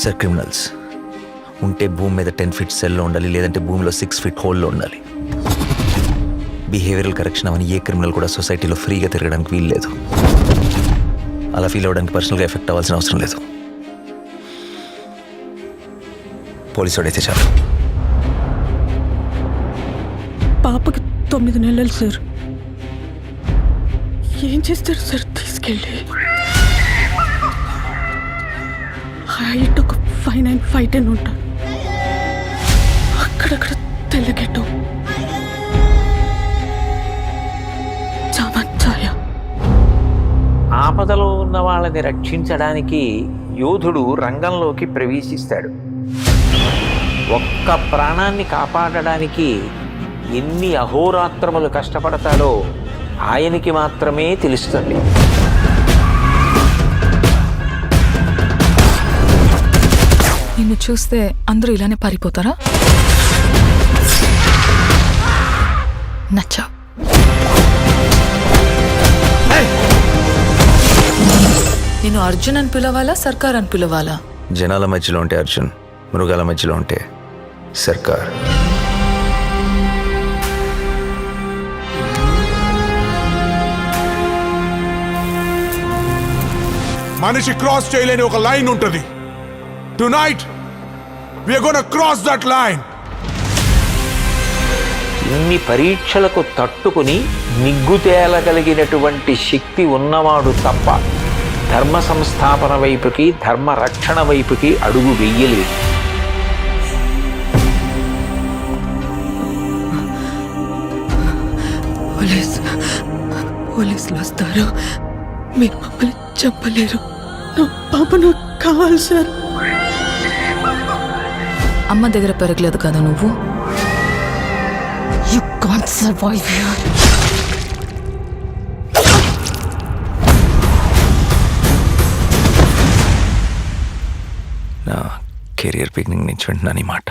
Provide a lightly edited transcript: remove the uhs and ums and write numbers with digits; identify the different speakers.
Speaker 1: Sir criminals ఉంటే భూమి మీద 10 ఫీట్ సెల్లో ఉండాలి, లేదంటే భూమిలో 6 ఫీట్ హోల్లో ఉండాలి. బిహేవియరల్ కరెక్షన్ అవని ఏ క్రిమినల్ కూడా సొసైటీలో ఫ్రీగా తిరగడానికి వీలు లేదు. అలా ఫీల్ అవ్వడానికి పర్సనల్గా ఎఫెక్ట్ అవ్వాల్సిన అవసరం లేదు. పోలీసు వాడైతే చాలు.
Speaker 2: పాపకి 9 నెలలు సార్. ఏం చేస్తారు సార్ తీసుకెళ్ళి? హైట్ ఒక 5'9", 5'10" ఉంటారు. అక్కడక్కడ తెల్లగెట్టు చామచ్చాయ.
Speaker 3: ఆపదలో ఉన్న వాళ్ళని రక్షించడానికి యోధుడు రంగంలోకి ప్రవేశిస్తాడు. ఒక్క ప్రాణాన్ని కాపాడడానికి ఎన్ని అహోరాత్రములు కష్టపడతాడో ఆయనకి మాత్రమే తెలుస్తుంది.
Speaker 4: నిన్ను చూస్తే అందరూ ఇలానే పారిపోతారా? నచ్చా. నేను అర్జున్ అని పిలవాలా, సర్కార్ అని పిలవాలా?
Speaker 1: జనాల మధ్యలో ఉంటే అర్జున్, మృగాల మధ్యలో ఉంటే సర్కార్.
Speaker 5: మనిషి క్రాస్ చేయలేని ఒక లైన్ ఉంటుంది. Tonight we are gonna cross that line.
Speaker 3: ఇన్ని పరీక్షలకు తట్టుకుని నిగ్గు తేలగలిగినటువంటి శక్తి ఉన్నవాడు తప్ప ధర్మ సంస్థాపన వైపుకి, ధర్మ రక్షణ వైపుకి అడుగు వెయ్యలేదు.
Speaker 2: పోలీసులు వస్తారు. మీరు మమ్మల్ని చెప్పలేరు. నా పాప నాకు కావాలి సార్.
Speaker 4: అమ్మ దగ్గర పెరగలేదు కదా నువ్వు? You can't survive here.
Speaker 1: నా కెరియర్ బిగినింగ్ నుంచి వింటున్నాను ఈ మాట.